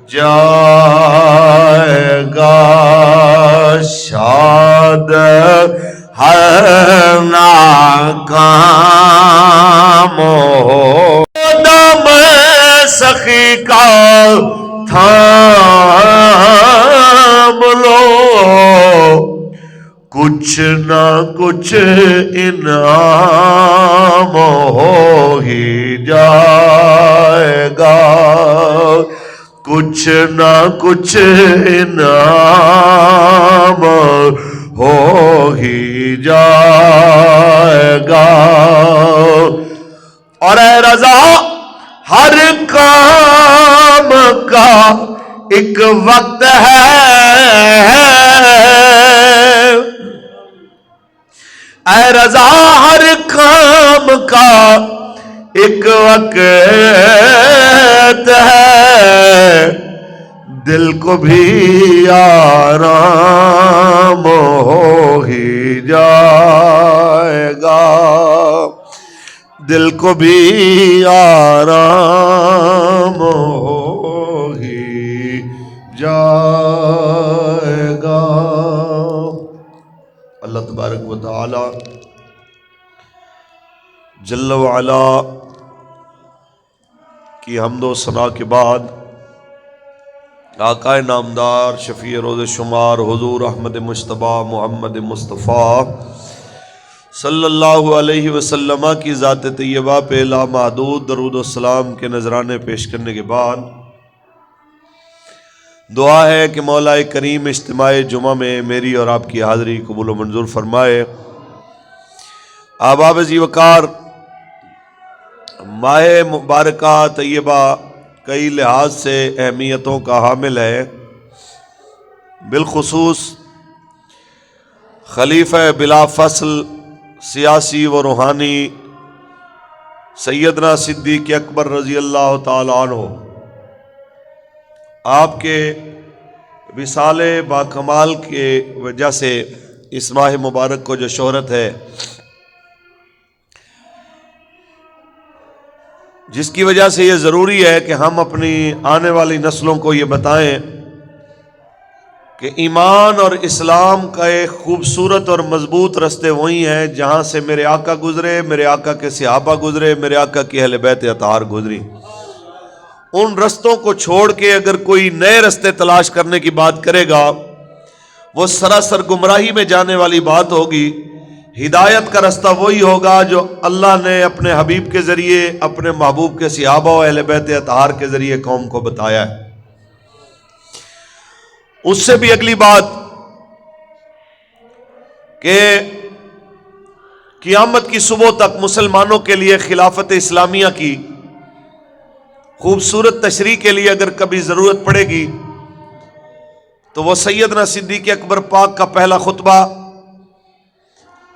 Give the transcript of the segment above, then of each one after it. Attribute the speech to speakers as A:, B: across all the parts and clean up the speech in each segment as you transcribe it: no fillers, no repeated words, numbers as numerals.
A: جائے گا شاد ہر ناکام ہو دم سخی کا تھام لو کچھ نہ کچھ انعام ہو ہی جائے گا کچھ نہ کچھ انعام ہو ہی جائے گا اور اے رضا ہر کام کا ایک وقت ہے اے رضا ہر کام کا ایک وقت ہے دل کو بھی آرام ہو ہی جائے گا دل کو بھی آرام ہو ہی جائے گا۔ اللہ تبارک و تعالی جل وعلا کی حمد و ثنا کے بعد آقا نامدار شفیع روز شمار حضور احمد مجتبیٰ محمد مصطفیٰ صلی اللہ علیہ وسلم کی ذات طیبہ پہ لامحدود درود و سلام کے نذرانے پیش کرنے کے بعد دعا ہے کہ مولا کریم اجتماع جمعہ میں میری اور آپ کی حاضری قبول و منظور فرمائے۔ آباب ذی وقار ماہ مبارکہ طیبہ کئی لحاظ سے اہمیتوں کا حامل ہے، بالخصوص خلیفہ بلا فصل سیاسی و روحانی سیدنا صدیق اکبر رضی اللہ تعالی عنہ آپ کے وصال باکمال کے وجہ سے اس ماہ مبارک کو جو شہرت ہے، جس کی وجہ سے یہ ضروری ہے کہ ہم اپنی آنے والی نسلوں کو یہ بتائیں کہ ایمان اور اسلام کا ایک خوبصورت اور مضبوط رستے وہی ہیں جہاں سے میرے آقا گزرے، میرے آقا کے صحابہ گزرے، میرے آقا کی اہل بیت اطہار گزری۔ ان رستوں کو چھوڑ کے اگر کوئی نئے رستے تلاش کرنے کی بات کرے گا وہ سراسر گمراہی میں جانے والی بات ہوگی۔ ہدایت کا رستہ وہی ہوگا جو اللہ نے اپنے حبیب کے ذریعے، اپنے محبوب کے صحابہ و اہل بیت اطہار کے ذریعے قوم کو بتایا ہے۔ اس سے بھی اگلی بات کہ قیامت کی صبح تک مسلمانوں کے لیے خلافت اسلامیہ کی خوبصورت تشریح کے لیے اگر کبھی ضرورت پڑے گی تو وہ سیدنا صدیق اکبر پاک کا پہلا خطبہ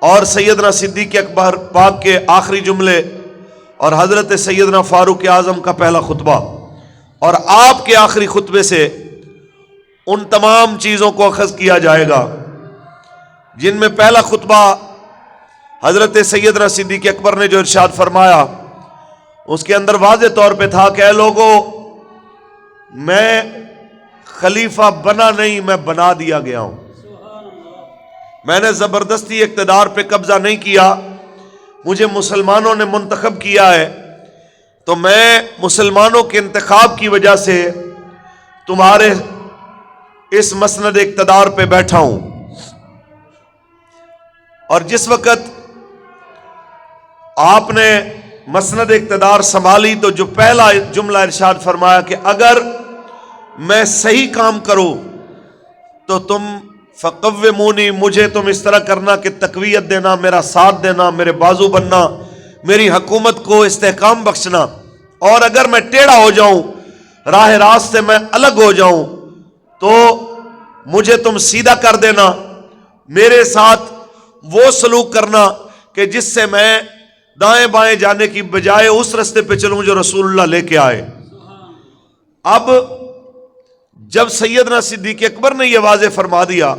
A: اور سیدنا صدیق اکبر پاک کے آخری جملے اور حضرت سیدنا فاروق اعظم کا پہلا خطبہ اور آپ کے آخری خطبے سے ان تمام چیزوں کو اخذ کیا جائے گا، جن میں پہلا خطبہ حضرت سیدنا صدیق اکبر نے جو ارشاد فرمایا اس کے اندر واضح طور پہ تھا کہ اے لوگوں، میں خلیفہ بنا نہیں، میں بنا دیا گیا ہوں۔ میں نے زبردستی اقتدار پہ قبضہ نہیں کیا، مجھے مسلمانوں نے منتخب کیا ہے، تو میں مسلمانوں کے انتخاب کی وجہ سے تمہارے اس مسند اقتدار پہ بیٹھا ہوں۔ اور جس وقت آپ نے مسند اقتدار سنبھالی تو جو پہلا جملہ ارشاد فرمایا کہ اگر میں صحیح کام کروں تو تم فقومونی، مجھے تم اس طرح کرنا کہ تقویت دینا، میرا ساتھ دینا، میرے بازو بننا، میری حکومت کو استحکام بخشنا، اور اگر میں ٹیڑھا ہو جاؤں، راہ راست سے میں الگ ہو جاؤں تو مجھے تم سیدھا کر دینا، میرے ساتھ وہ سلوک کرنا کہ جس سے میں دائیں بائیں جانے کی بجائے اس رستے پہ چلوں جو رسول اللہ لے کے آئے۔ اب جب سیدنا صدیق اکبر نے یہ واضح فرما دیا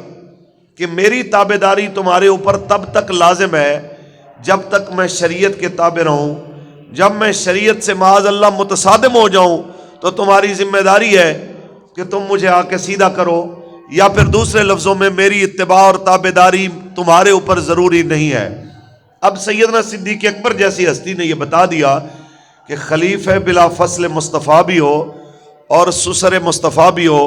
A: کہ میری تابعداری تمہارے اوپر تب تک لازم ہے جب تک میں شریعت کے تابع رہوں، جب میں شریعت سے معاذ اللہ متصادم ہو جاؤں تو تمہاری ذمہ داری ہے کہ تم مجھے آ کے سیدھا کرو، یا پھر دوسرے لفظوں میں میری اتباع اور تابعداری تمہارے اوپر ضروری نہیں ہے۔ اب سیدنا صدیق اکبر جیسی ہستی نے یہ بتا دیا کہ خلیفہ بلا فصل مصطفیٰ بھی ہو اور سسر مصطفیٰ بھی ہو،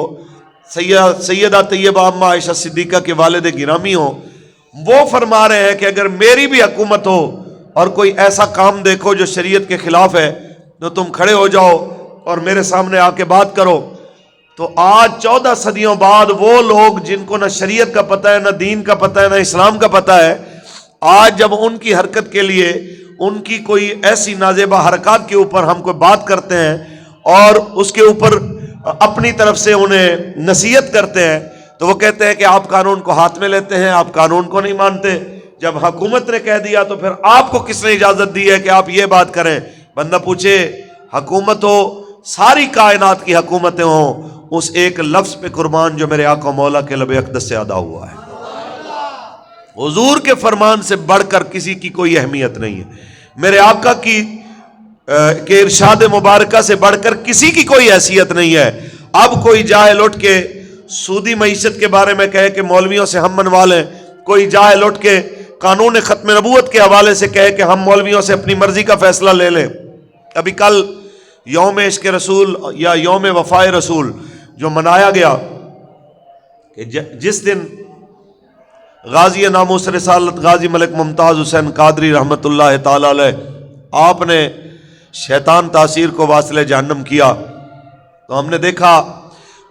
A: سیدہ طیبہ اماں عائشہ صدیقہ کے والد گرامی ہو، وہ فرما رہے ہیں کہ اگر میری بھی حکومت ہو اور کوئی ایسا کام دیکھو جو شریعت کے خلاف ہے تو تم کھڑے ہو جاؤ اور میرے سامنے آ کے بات کرو۔ تو آج 14 صدیوں بعد وہ لوگ جن کو نہ شریعت کا پتہ ہے، نہ دین کا پتہ ہے، نہ اسلام کا پتہ ہے، آج جب ان کی حرکت کے لیے ان کی کوئی ایسی نازیبہ حرکات کے اوپر ہم کوئی بات کرتے ہیں اور اس کے اوپر اپنی طرف سے انہیں نصیحت کرتے ہیں تو وہ کہتے ہیں کہ آپ قانون کو ہاتھ میں لیتے ہیں، آپ قانون کو نہیں مانتے۔ جب حکومت نے کہہ دیا تو پھر آپ کو کس نے اجازت دی ہے کہ آپ یہ بات کریں؟ بندہ پوچھے، حکومت ہو، ساری کائنات کی حکومتیں ہوں، اس ایک لفظ پہ قربان جو میرے آقا مولا کے لب اقدس سے ادا ہوا ہے۔ حضور کے فرمان سے بڑھ کر کسی کی کوئی اہمیت نہیں ہے، میرے آقا کی کہ ارشاد مبارکہ سے بڑھ کر کسی کی کوئی حیثیت نہیں ہے۔ اب کوئی جاہل اٹھ کے سودی معیشت کے بارے میں کہے کہ مولویوں سے ہم منوا لیں، کوئی جاہل اٹھ کے قانون ختم نبوت کے حوالے سے کہے کہ ہم مولویوں سے اپنی مرضی کا فیصلہ لے لیں۔ ابھی کل یوم عشق رسول یا یوم وفائے رسول جو منایا گیا کہ جس دن غازی ناموس رسالت غازی ملک ممتاز حسین قادری رحمت اللہ تعالی علیہ آپ نے شیطان تاثیر کو واصل جہنم کیا، تو ہم نے دیکھا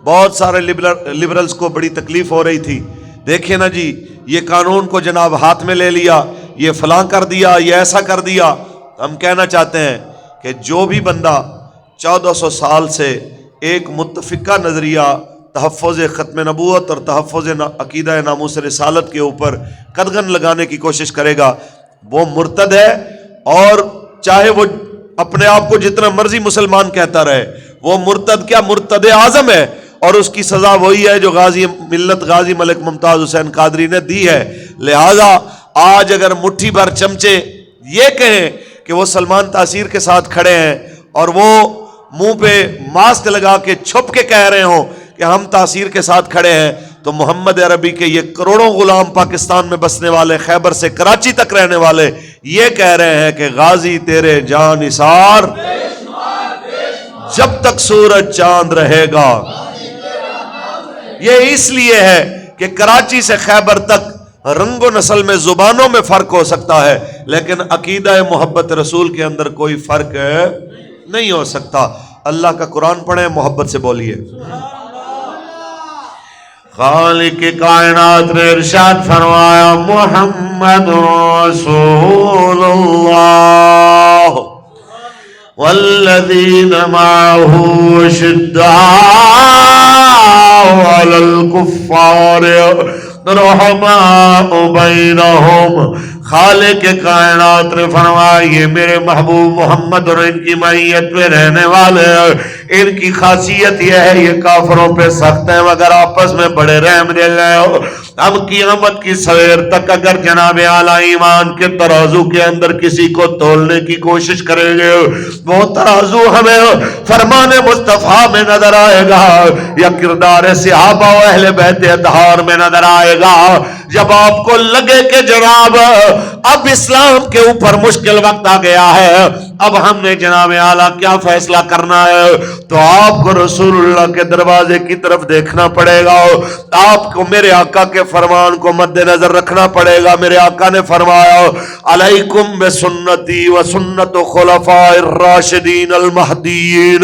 A: بہت سارے لبرلز کو بڑی تکلیف ہو رہی تھی، دیکھیں نا جی یہ قانون کو جناب ہاتھ میں لے لیا، یہ فلاں کر دیا، یہ ایسا کر دیا۔ ہم کہنا چاہتے ہیں کہ جو بھی بندہ 1400 سال سے ایک متفقہ نظریہ تحفظ ختم نبوت اور تحفظ عقیدہ ناموس رسالت کے اوپر قدغن لگانے کی کوشش کرے گا وہ مرتد ہے، اور چاہے وہ اپنے آپ کو جتنا مرضی مسلمان کہتا رہے، وہ مرتد کیا مرتد اعظم ہے، اور اس کی سزا وہی ہے جو غازی ملت غازی ملک ممتاز حسین قادری نے دی ہے۔ لہذا آج اگر مٹھی بھر چمچے یہ کہیں کہ وہ سلمان تاثیر کے ساتھ کھڑے ہیں اور وہ منہ پہ ماسک لگا کے چھپ کے کہہ رہے ہوں کہ ہم تاثیر کے ساتھ کھڑے ہیں، تو محمد عربی کے یہ کروڑوں غلام پاکستان میں بسنے والے، خیبر سے کراچی تک رہنے والے، یہ کہہ رہے ہیں کہ غازی تیرے جان نثار جب تک سورج چاند رہے گا۔ یہ اس لیے ہے کہ کراچی سے خیبر تک رنگ و نسل میں زبانوں میں فرق ہو سکتا ہے، لیکن عقیدہ محبت رسول کے اندر کوئی فرق نہیں ہو سکتا۔ اللہ کا قرآن پڑھیں، محبت سے بولیے۔ خالق کائنات نے ارشاد فرمایا محمد رسول اللہ والذین معہ شداء علی الکفار رحماء بینہم۔ خالق کائنات نے فرمایا یہ میرے محبوب محمد اور ان کی معیت میں رہنے والے ہیں، ان کی خاصیت یہ ہے یہ کافروں پہ سخت ہیں مگر آپس میں بڑے رحم دل ہیں۔ ہم قیامت کی سویر تک اگر جناب اعلیٰ ایمان کے ترازو کے اندر کسی کو تولنے کی کوشش کریں گے، وہ ترازو ہمیں فرمان مصطفیٰ میں نظر آئے گا یا کردار صحابہ و اہل بیت اطہار میں نظر آئے گا۔ جب آپ کو لگے کہ جناب اب اسلام کے اوپر مشکل وقت آ گیا ہے، اب ہم نے جناب اعلیٰ کیا فیصلہ کرنا ہے، تو آپ کو رسول اللہ کے دروازے کی طرف دیکھنا پڑے گا، آپ کو میرے آقا کے فرمان کو مد نظر رکھنا پڑے گا۔ میرے آقا نے فرمایا علیکم بسنتی و سنت خلفاء الراشدین المہدیین،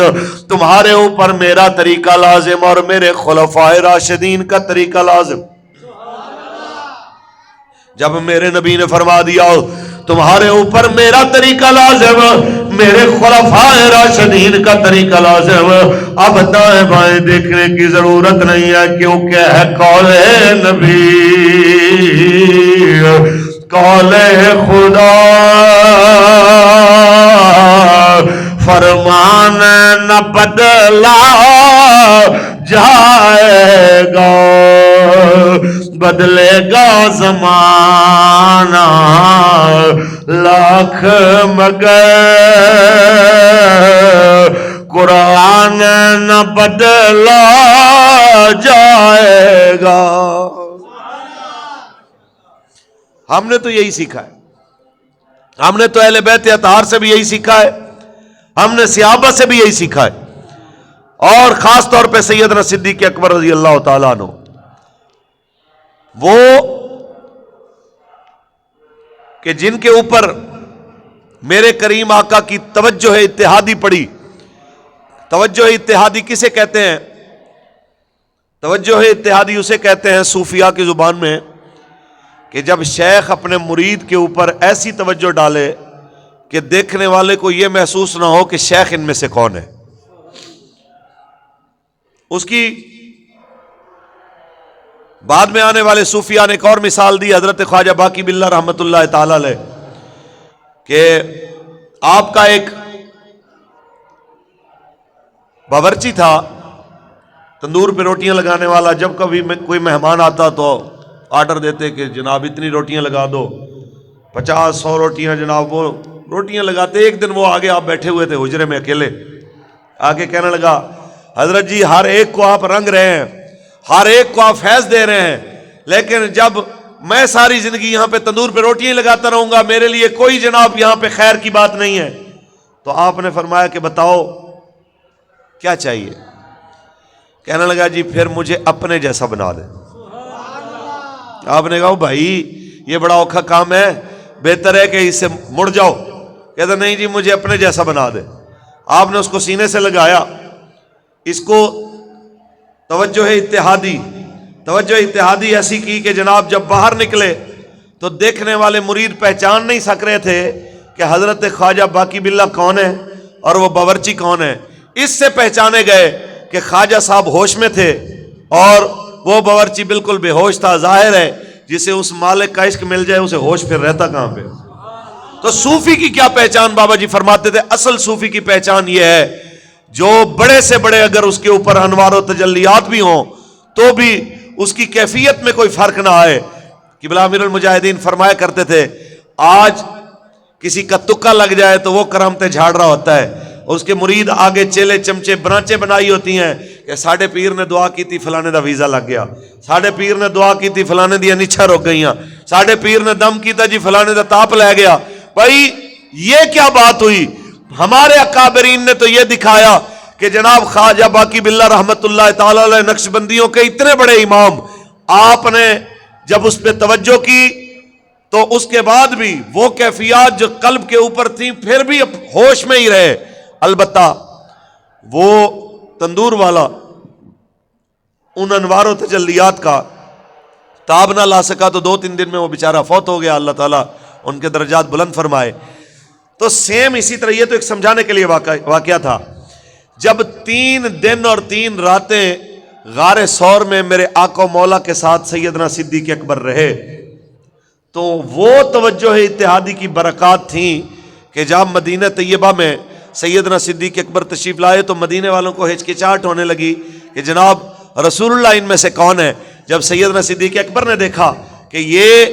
A: تمہارے اوپر میرا طریقہ لازم اور میرے خلفاء راشدین کا طریقہ لازم۔ جب میرے نبی نے فرما دیا تمہارے اوپر میرا طریقہ لازم، میرے خلفاء راشدین کا طریقہ لازم، اب دائیں بائیں دیکھنے کی ضرورت نہیں ہے، کیونکہ ہے قول نبی، قول خدا، فرمان نہ بدلا جائے گا، بدلے گا زمانہ لاکھ مگر قرآن نہ بدلا جائے گا. ہم نے تو یہی سیکھا ہے, ہم نے تو اہل بیت اطہار سے بھی یہی سیکھا ہے, ہم نے صحابہ سے بھی یہی سیکھا ہے, اور خاص طور پہ سیدنا صدیق اکبر رضی اللہ تعالیٰ عنہ, وہ کہ جن کے اوپر میرے کریم آقا کی توجہ اتحادی پڑی. توجہ اتحادی کسے کہتے ہیں؟ توجہ اتحادی اسے کہتے ہیں صوفیاء کی زبان میں کہ جب شیخ اپنے مرید کے اوپر ایسی توجہ ڈالے کہ دیکھنے والے کو یہ محسوس نہ ہو کہ شیخ ان میں سے کون ہے. اس کی بعد میں آنے والے صوفیاء نے ایک اور مثال دی, حضرت خواجہ باقی باللہ رحمت اللہ تعالی علیہ, کہ آپ کا ایک باورچی تھا, تندور پہ روٹیاں لگانے والا. جب کبھی کوئی مہمان آتا تو آرڈر دیتے کہ جناب اتنی روٹیاں لگا دو, 50-100 روٹیاں جناب. وہ روٹیاں لگاتے. ایک دن وہ آگے آپ بیٹھے ہوئے تھے حجرے میں اکیلے, آگے کہنے لگا حضرت جی ہر ایک کو آپ رنگ رہے ہیں, ہر ایک کو آپ فیض دے رہے ہیں, لیکن جب میں ساری زندگی یہاں پہ تندور پہ روٹیاں لگاتا رہوں گا, میرے لیے کوئی جناب یہاں پہ خیر کی بات نہیں ہے. تو آپ نے فرمایا کہ بتاؤ کیا چاہیے؟ کہنے لگا جی پھر مجھے اپنے جیسا بنا دے. آپ نے کہا بھائی یہ بڑا اوکھا کام ہے, بہتر ہے کہ اس سے مڑ جاؤ. کہتا نہیں جی مجھے اپنے جیسا بنا دے. آپ نے اس کو سینے سے لگایا. اس کو توجہ اتحادی, توجہ اتحادی ایسی کی کہ جناب جب باہر نکلے تو دیکھنے والے مرید پہچان نہیں سک رہے تھے کہ حضرت خواجہ باقی باللہ کون ہے اور وہ باورچی کون ہے. اس سے پہچانے گئے کہ خواجہ صاحب ہوش میں تھے اور وہ باورچی بالکل بے ہوش تھا. ظاہر ہے جسے اس مالک کا عشق مل جائے اسے ہوش پھر رہتا کہاں پہ. تو صوفی کی کیا پہچان؟ بابا جی فرماتے تھے اصل صوفی کی پہچان یہ ہے جو بڑے سے بڑے اگر اس کے اوپر انوار و تجلیات بھی ہوں تو بھی اس کی کیفیت میں کوئی فرق نہ آئے. قبلہ امیر المجاہدین فرمایا کرتے تھے آج کسی کا تکا لگ جائے تو وہ کرامتیں جھاڑ رہا ہوتا ہے, اس کے مرید آگے چیلے چمچے برانچیں بنائی ہوتی ہیں کہ ساڈے پیر نے دعا کی تھی فلانے دا ویزا لگ گیا, ساڈے پیر نے دعا کی تھی فلانے دیا نچھا رک گئیاں, ساڈے پیر نے دم کیتا جی فلانے دا تاپ لے گیا. بھائی یہ کیا بات ہوئی؟ ہمارے اکابرین نے تو یہ دکھایا کہ جناب خواجہ باقی باللہ رحمت اللہ تعالی علیہ نقشبندیوں کے اتنے بڑے امام, آپ نے جب اس پہ توجہ کی تو اس کے بعد بھی وہ کیفیات جو قلب کے اوپر تھیں پھر بھی ہوش میں ہی رہے. البتہ وہ تندور والا ان انوار و تجلیات کا تاب نہ لا سکا تو 2-3 دن میں وہ بیچارہ فوت ہو گیا. اللہ تعالیٰ ان کے درجات بلند فرمائے. تو سیم اسی طرح یہ تو ایک سمجھانے کے لیے واقعہ تھا. جب 3 دن اور 3 راتیں غار ثور میں میرے آقا و مولا کے ساتھ سیدنا صدیق اکبر رہے تو وہ توجہ اتحادی کی برکات تھیں کہ جب مدینہ طیبہ میں سیدنا صدیق اکبر تشریف لائے تو مدینے والوں کو ہچکچاہٹ ہونے لگی کہ جناب رسول اللہ ان میں سے کون ہے. جب سیدنا صدیق اکبر نے دیکھا کہ یہ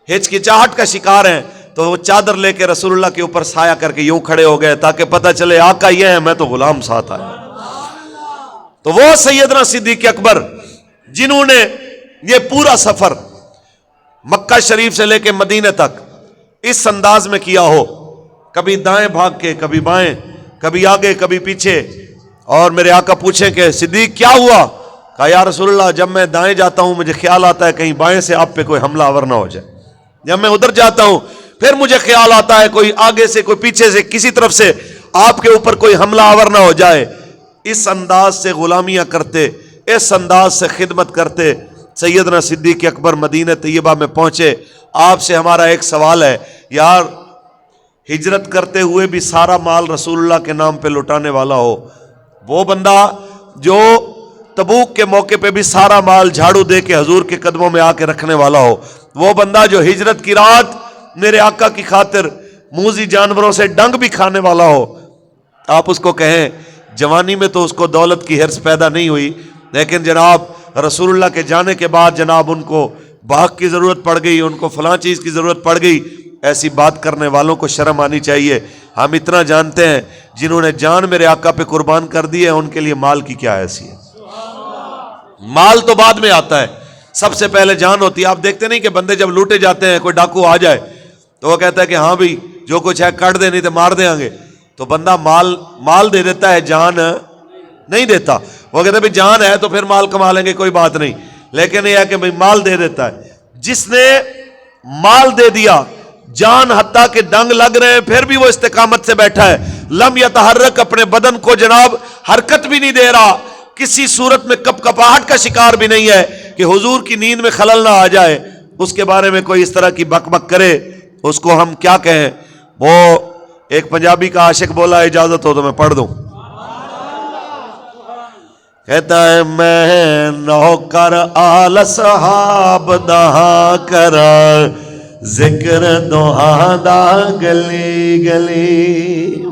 A: ہچکچاہٹ کا شکار ہیں تو وہ چادر لے کے رسول اللہ کے اوپر سایہ کر کے یوں کھڑے ہو گئے تاکہ پتہ چلے آقا یہ ہے, میں تو غلام ساتھ آیا. تو وہ سیدنا صدیق اکبر جنہوں نے یہ پورا سفر مکہ شریف سے لے کے مدینے تک اس انداز میں کیا ہو, کبھی دائیں بھاگ کے کبھی بائیں, کبھی آگے کبھی پیچھے, اور میرے آقا پوچھیں کہ صدیق کیا ہوا؟ کہا یا رسول اللہ جب میں دائیں جاتا ہوں مجھے خیال آتا ہے کہیں بائیں سے آپ پہ کوئی حملہ آور نہ ہو جائے, جب میں ادھر جاتا ہوں پھر مجھے خیال آتا ہے کوئی آگے سے کوئی پیچھے سے کسی طرف سے آپ کے اوپر کوئی حملہ آور نہ ہو جائے. اس انداز سے غلامیاں کرتے, اس انداز سے خدمت کرتے سیدنا صدیق اکبر مدینہ طیبہ میں پہنچے. آپ سے ہمارا ایک سوال ہے یار, ہجرت کرتے ہوئے بھی سارا مال رسول اللہ کے نام پہ لٹانے والا ہو, وہ بندہ جو تبوک کے موقع پہ بھی سارا مال جھاڑو دے کے حضور کے قدموں میں آ کے رکھنے والا ہو, وہ بندہ جو ہجرت کی رات میرے آقا کی خاطر موذی جانوروں سے ڈنگ بھی کھانے والا ہو, آپ اس کو کہیں جوانی میں تو اس کو دولت کی حرص پیدا نہیں ہوئی, لیکن جناب رسول اللہ کے جانے کے بعد جناب ان کو باغ کی ضرورت پڑ گئی, ان کو فلاں چیز کی ضرورت پڑ گئی, ایسی بات کرنے والوں کو شرم آنی چاہیے. ہم اتنا جانتے ہیں جنہوں نے جان میرے آقا پہ قربان کر دی ہے ان کے لیے مال کی کیا حیثیت. مال تو بعد میں آتا ہے, سب سے پہلے جان ہوتی ہے. آپ دیکھتے نہیں کہ بندے جب لوٹے جاتے ہیں, کوئی ڈاکو آ جائے تو وہ کہتا ہے کہ ہاں بھی جو کچھ ہے کٹ دے, نہیں تو مار دیں گے. تو بندہ مال دے دیتا ہے, جان نہیں دیتا. وہ کہتا ہے بھی جان ہے تو پھر مال کما لیں گے, کوئی بات نہیں. لیکن یہ ہے کہ بھائی مال دے دیتا ہے. جس نے مال دے دیا, جان حتیٰ کہ ڈنگ لگ رہے ہیں پھر بھی وہ استقامت سے بیٹھا ہے. لم یتحرک, اپنے بدن کو جناب حرکت بھی نہیں دے رہا, کسی صورت میں کپ کپاہٹ کا شکار بھی نہیں ہے کہ حضور کی نیند میں خلل نہ آ جائے. اس کے بارے میں کوئی اس طرح کی بک بک کرے, اس کو ہم کیا کہیں. وہ ایک پنجابی کا عاشق بولا, اجازت ہو تو میں پڑھ دوں. کہتا ہے میں نوکر آل صحاب دہا کرا, ذکر دعا دا گلی گلی.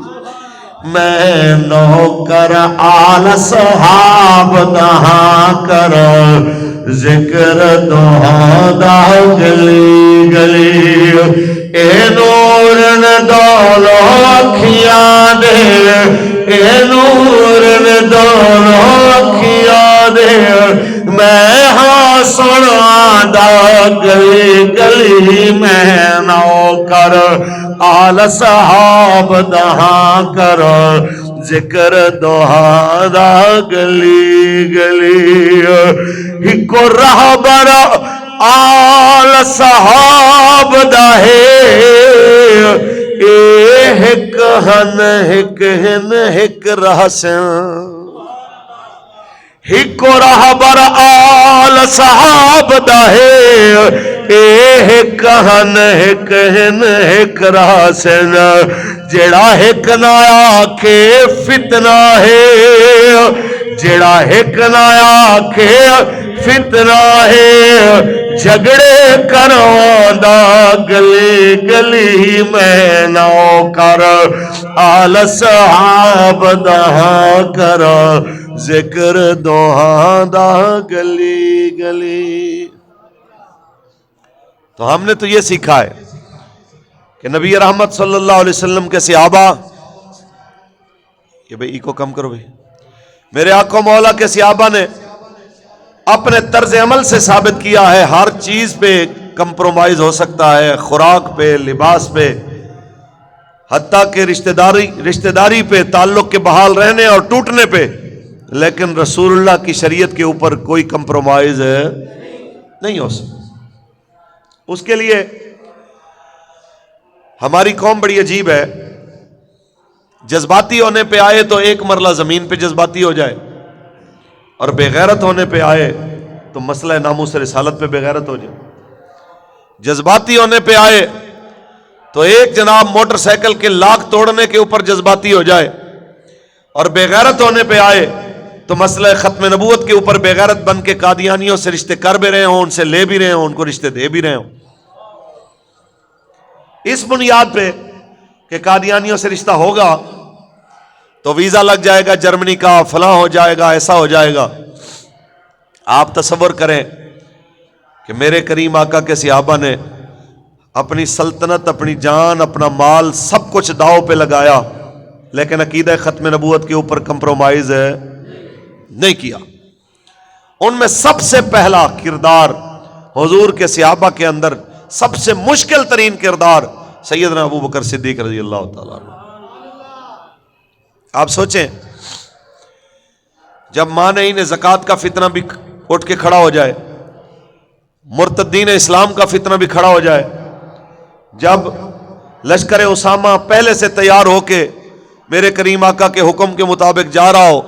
A: میں نوکر آل صحاب دہا کرا, ذکر دعا دا گلی گلی. اے نور دولو اکھیاں دے, اے نور دولو اکھیاں دے. میں ہاں سنا دا گلی گلی, میں نوکر آل صحاب دہا کر, ذکر دعا دا گلی گلی. ہکو رہبر آل صحاب دا ہے, اے ہک ہن ہک ہن ہک رہسن. ہکو رہبر آل صحاب دا ہے, اے ہک ہن ہک ہن ہک رہسن. جڑا ہک نہ آکھے فتنہ ہے, جڑا ہک نہ آکھے فتنہ ہے. جھگڑے کرواندا گلی گلی, میں نوکر آل صحاب دہا کر, ذکر دعا دا گلی گلی. تو ہم نے تو یہ سیکھا ہے کہ نبی رحمت صلی اللہ علیہ وسلم کے صحابہ, یہ بھئی کو کم کرو بھئی, میرے آقا مولا کے صحابہ نے اپنے طرز عمل سے ثابت کیا ہے ہر چیز پہ کمپرومائز ہو سکتا ہے, خوراک پہ, لباس پہ, حتیٰ کہ رشتہ داری پہ, تعلق کے بحال رہنے اور ٹوٹنے پہ. لیکن رسول اللہ کی شریعت کے اوپر کوئی کمپرومائز نہیں ہو سکتا. اس کے لیے ہماری قوم بڑی عجیب ہے, جذباتی ہونے پہ آئے تو ایک مرلہ زمین پہ جذباتی ہو جائے, اور بے غیرت ہونے پہ آئے تو مسئلہ ناموس رسالت پہ بے غیرت ہو جائے. جذباتی ہونے پہ آئے تو ایک جناب موٹر سائیکل کے لاک توڑنے کے اوپر جذباتی ہو جائے, اور بے غیرت ہونے پہ آئے تو مسئلہ ختم نبوت کے اوپر بے غیرت بن کے قادیانیوں سے رشتے کر بھی رہے ہوں, ان سے لے بھی رہے ہوں, ان کو رشتے دے بھی رہے ہوں, اس بنیاد پہ کہ قادیانیوں سے رشتہ ہوگا تو ویزا لگ جائے گا جرمنی کا, فلاں ہو جائے گا, ایسا ہو جائے گا. آپ تصور کریں کہ میرے کریم آقا کے صحابہ نے اپنی سلطنت, اپنی جان, اپنا مال, سب کچھ داؤ پہ لگایا, لیکن عقیدہ ختم نبوت کے اوپر کمپرومائز نہیں کیا. ان میں سب سے پہلا کردار حضور کے صحابہ کے اندر سب سے مشکل ترین کردار سیدنا ابو بکر صدیق رضی اللہ تعالیٰ عنہ. آپ سوچیں جب مانعین زکوٰۃ کا فتنہ بھی اٹھ کے کھڑا ہو جائے, مرتدین اسلام کا فتنہ بھی کھڑا ہو جائے, جب لشکر اسامہ پہلے سے تیار ہو کے میرے کریم آقا کے حکم کے مطابق جا رہا ہو,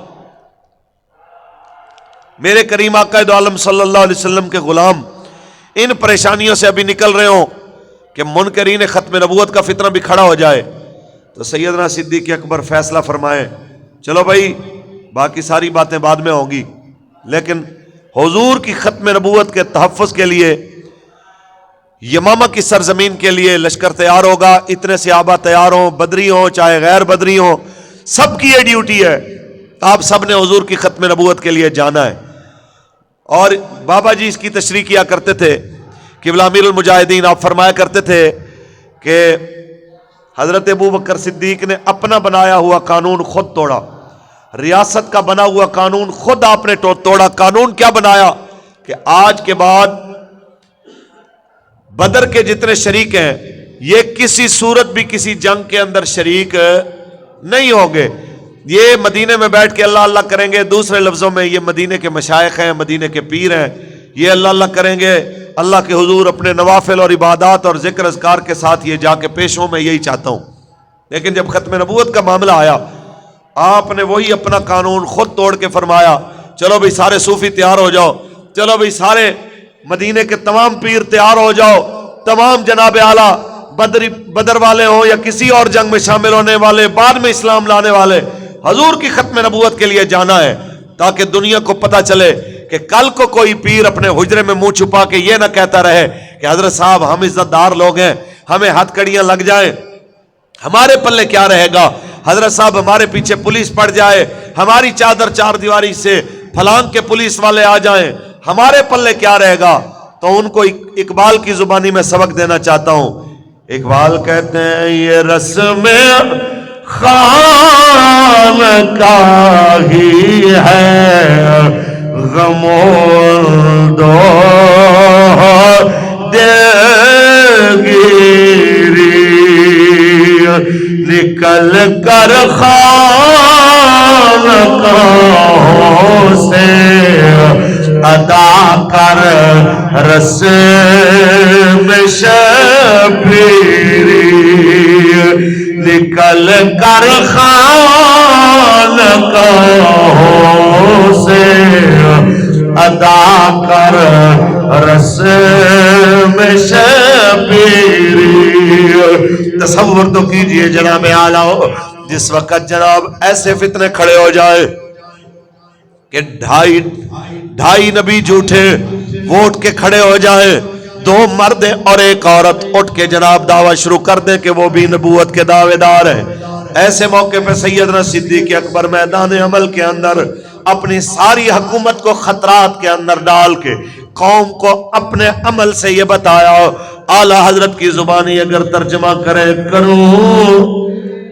A: میرے کریم آقا دو عالم صلی اللہ علیہ وسلم کے غلام ان پریشانیوں سے ابھی نکل رہے ہوں کہ منکرین ختم نبوت کا فتنہ بھی کھڑا ہو جائے, تو سیدنا صدیق اکبر فیصلہ فرمائے, چلو بھائی باقی ساری باتیں بعد میں ہوں گی, لیکن حضور کی ختم نبوت کے تحفظ کے لیے یمامہ کی سرزمین کے لیے لشکر تیار ہوگا. اتنے صحابہ تیار ہوں, بدری ہوں چاہے غیر بدری ہوں, سب کی یہ ڈیوٹی ہے, آپ سب نے حضور کی ختم نبوت کے لیے جانا ہے. اور بابا جی اس کی تشریح کیا کرتے تھے, قبلہ امیر المجاہدین, آپ فرمایا کرتے تھے کہ حضرت ابو بکر صدیق نے اپنا بنایا ہوا قانون خود توڑا، ریاست کا بنا ہوا قانون خود آپ نے توڑا۔ قانون کیا بنایا کہ آج کے بعد بدر کے جتنے شریک ہیں یہ کسی صورت بھی کسی جنگ کے اندر شریک نہیں ہوں گے، یہ مدینے میں بیٹھ کے اللہ اللہ کریں گے، دوسرے لفظوں میں یہ مدینے کے مشائخ ہیں، مدینے کے پیر ہیں، یہ اللہ اللہ کریں گے، اللہ کے حضور اپنے نوافل اور عبادات اور ذکر اذکار کے ساتھ یہ جا کے پیش ہوں، میں یہی چاہتا ہوں۔ لیکن جب ختم نبوت کا معاملہ آیا، آپ نے وہی اپنا قانون خود توڑ کے فرمایا چلو بھئی سارے صوفی تیار ہو جاؤ، چلو بھئی سارے مدینے کے تمام پیر تیار ہو جاؤ، تمام جناب اعلیٰ بدر والے ہوں یا کسی اور جنگ میں شامل ہونے والے، بعد میں اسلام لانے والے، حضور کی ختم نبوت کے لیے جانا ہے، تاکہ دنیا کو پتہ چلے کہ کل کو کوئی پیر اپنے حجرے میں منہ چھپا کے یہ نہ کہتا رہے کہ حضرت صاحب ہم عزت دار لوگ ہیں، ہمیں ہتھ کڑیاں لگ جائیں، ہمارے پلے کیا رہے گا، حضرت صاحب ہمارے پیچھے پولیس پڑ جائے، ہماری چادر چار دیواری سے پھلانگ کے پولیس والے آ جائیں، ہمارے پلے کیا رہے گا۔ تو ان کو اقبال کی زبانی میں سبق دینا چاہتا ہوں۔ اقبال کہتے ہیں یہ رسم خان کا ہی ہے غمو دو دلگیری، نکل کر خانقاہوں سے ادا کر رسم شبیری، نکل کر خانقاہوں سے ادا کر رسم شبیری۔ تصور تو کیجئے جناب اعلیٰ، جس وقت جناب ایسے فتنے کھڑے ہو جائے کہ ڈھائی نبی جھوٹے ووٹ کے کھڑے ہو جائے، دو مرد اور ایک عورت اٹھ کے جناب دعویٰ شروع کر دیں کہ وہ بھی نبوت کے دعوے دار ہیں، ایسے موقع پہ سیدنا صدیق اکبر میدان عمل کے اندر اپنی ساری حکومت کو خطرات کے اندر ڈال کے قوم کو اپنے عمل سے یہ بتایا، اعلیٰ حضرت کی زبانی اگر ترجمہ کرے کروں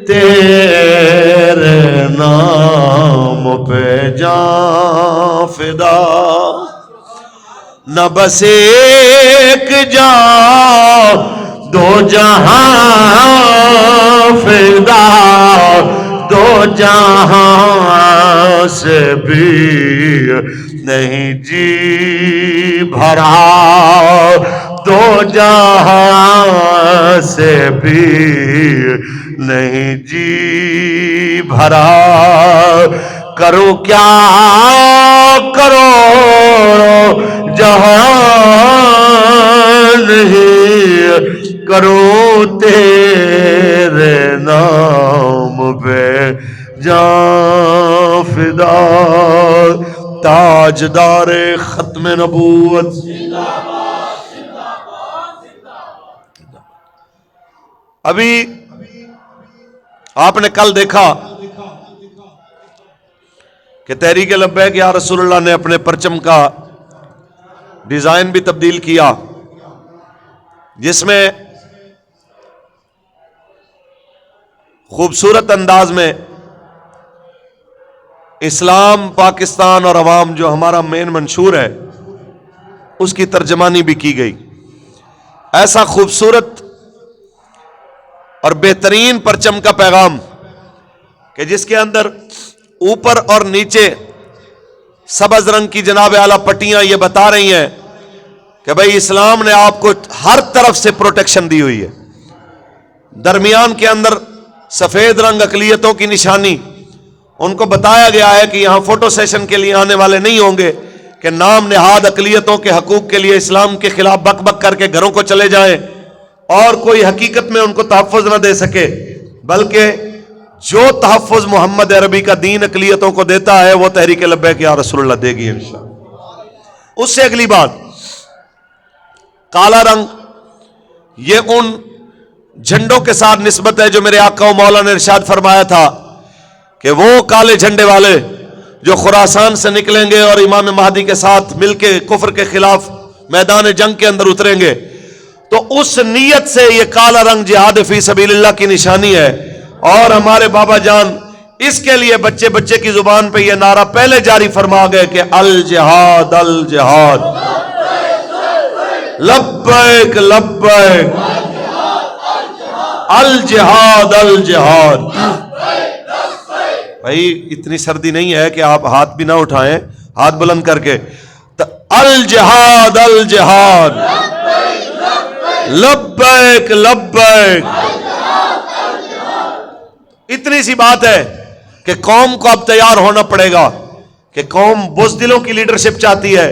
A: تیرے نام پہ جان فدا، نہ بس ایک جان دو جہاں فدا، دو جہاں سے بھی نہیں جی بھرا، دو جہاں سے بھی نہیں جی بھرا، کرو کیا کرو جہاں نہیں، کرو تیرے نام پہ جان فدا، تاجدار ختم نبوت۔ ابھی آپ نے کل دیکھا کہ تحریک لبیک یا رسول اللہ نے اپنے پرچم کا ڈیزائن بھی تبدیل کیا، جس میں خوبصورت انداز میں اسلام، پاکستان اور عوام جو ہمارا مین منشور ہے اس کی ترجمانی بھی کی گئی۔ ایسا خوبصورت اور بہترین پرچم کا پیغام کہ جس کے اندر اوپر اور نیچے سبز رنگ کی جناب اعلیٰ پٹیاں یہ بتا رہی ہیں کہ بھئی اسلام نے آپ کو ہر طرف سے پروٹیکشن دی ہوئی ہے، درمیان کے اندر سفید رنگ اقلیتوں کی نشانی، ان کو بتایا گیا ہے کہ یہاں فوٹو سیشن کے لیے آنے والے نہیں ہوں گے کہ نام نہاد اقلیتوں کے حقوق کے لیے اسلام کے خلاف بک بک کر کے گھروں کو چلے جائیں اور کوئی حقیقت میں ان کو تحفظ نہ دے سکے، بلکہ جو تحفظ محمد عربی کا دین اقلیتوں کو دیتا ہے وہ تحریک لبیک یا رسول اللہ دے گی انشاءاللہ۔ اس سے اگلی بات، کالا رنگ یہ ان جھنڈوں کے ساتھ نسبت ہے جو میرے آقا و مولا نے ارشاد فرمایا تھا کہ وہ کالے جھنڈے والے جو خراسان سے نکلیں گے اور امام مہدی کے ساتھ مل کے کفر کے خلاف میدان جنگ کے اندر اتریں گے، تو اس نیت سے یہ کالا رنگ جہاد فی سبیل اللہ کی نشانی ہے. اور ہمارے بابا جان اس کے لیے بچے بچے کی زبان پہ یہ نعرہ پہلے جاری فرما گئے کہ الجہاد الجہاد لبیک لبیک الجہاد الجہاد. بھائی اتنی سردی نہیں ہے کہ آپ ہاتھ بھی نہ اٹھائیں, ہاتھ بلند کر کے. الجہاد الجہاد لبیک لبیک. اتنی سی بات ہے کہ قوم کو اب تیار ہونا پڑے گا کہ قوم بزدلوں کی لیڈرشپ چاہتی ہے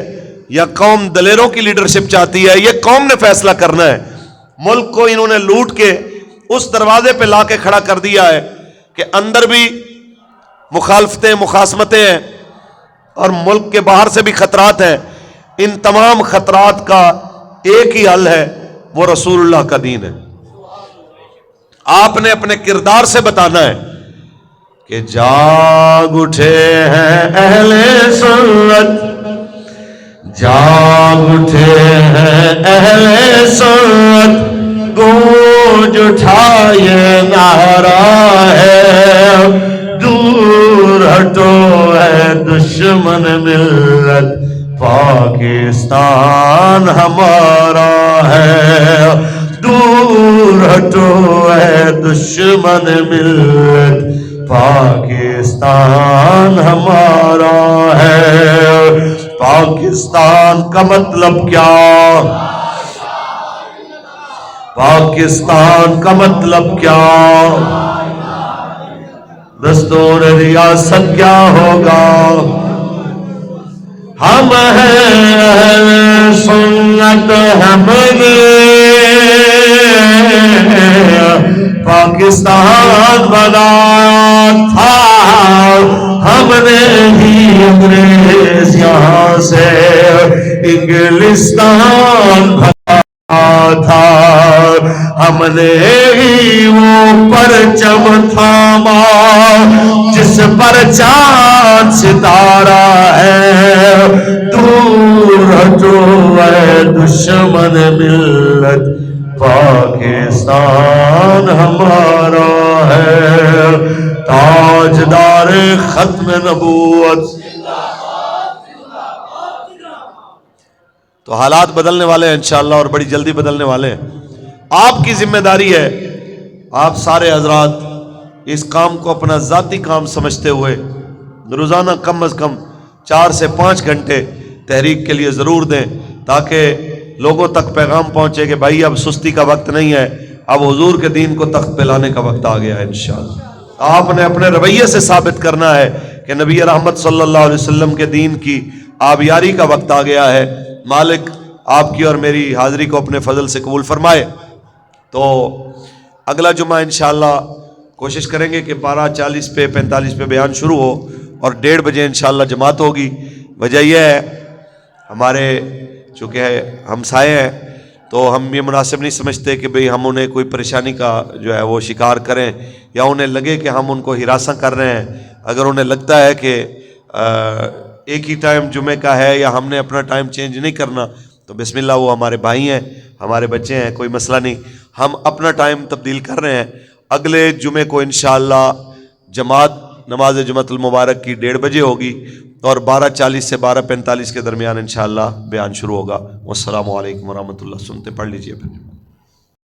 A: یا قوم دلیروں کی لیڈرشپ چاہتی ہے. یہ قوم نے فیصلہ کرنا ہے. ملک کو انہوں نے لوٹ کے اس دروازے پہ لا کے کھڑا کر دیا ہے کہ اندر بھی مخالفتیں مخاصمتیں ہیں اور ملک کے باہر سے بھی خطرات ہیں. ان تمام خطرات کا ایک ہی حل ہے, وہ رسول اللہ کا دین ہے. آپ نے اپنے کردار سے بتانا ہے کہ جاگ اٹھے ہیں اہل سنت, جاگ اٹھے ہیں اہل سنت, گونج اٹھا یہ نعرہ ہے دور ہٹو ہے دشمن ملت, پاکستان ہمارا ہے. دور ہٹو ہے دشمن ملت, پاکستان ہمارا ہے. پاکستان کا مطلب کیا, پاکستان کا مطلب کیا, دستور ریاست کیا ہوگا. ہم ہیں اہل سنت, ہم نے پاکستان بنایا تھا, ہم نے ہی انگریز یہاں سے انگلستان بنایا تھا, ہم نے ہی وہ پرچم تھاما جس پر چاند ستارہ ہے. دور ہٹو ہے دشمن ملت, پاکستان ہمارا ہے. تاجدار ختم نبوت. تو حالات بدلنے والے ہیں انشاءاللہ اور بڑی جلدی بدلنے والے ہیں. آپ کی ذمہ داری ہے, آپ سارے حضرات اس کام کو اپنا ذاتی کام سمجھتے ہوئے روزانہ کم از کم 4 سے 5 گھنٹے تحریک کے لیے ضرور دیں, تاکہ لوگوں تک پیغام پہنچے کہ بھائی اب سستی کا وقت نہیں ہے, اب حضور کے دین کو تخت پہ لانے کا وقت آ گیا ہے. انشاءاللہ آپ نے اپنے رویے سے ثابت کرنا ہے کہ نبی رحمت صلی اللہ علیہ وسلم کے دین کی آبیاری کا وقت آ گیا ہے. مالک آپ کی اور میری حاضری کو اپنے فضل سے قبول فرمائے. تو اگلا جمعہ انشاءاللہ کوشش کریں گے کہ 12:40 پہ 45 پہ بیان شروع ہو اور 1:30 بجے انشاءاللہ جماعت ہوگی. وجہ یہ ہے ہمارے چونکہ ہمسائے ہیں تو ہم یہ مناسب نہیں سمجھتے کہ بھئی ہم انہیں کوئی پریشانی کا جو ہے وہ شکار کریں یا انہیں لگے کہ ہم ان کو ہراساں کر رہے ہیں. اگر انہیں لگتا ہے کہ ایک ہی ٹائم جمعے کا ہے یا ہم نے اپنا ٹائم چینج نہیں کرنا تو بسم اللہ, وہ ہمارے بھائی ہیں, ہمارے بچے ہیں, کوئی مسئلہ نہیں. ہم اپنا ٹائم تبدیل کر رہے ہیں. اگلے جمعے کو انشاءاللہ جماعت نماز جمعۃ المبارک کی 1:30 بجے ہوگی اور 12:40 سے 12:45 کے درمیان انشاءاللہ بیان شروع ہوگا. والسلام علیکم ورحمۃ اللہ. سنتے پڑھ لیجئے پھر.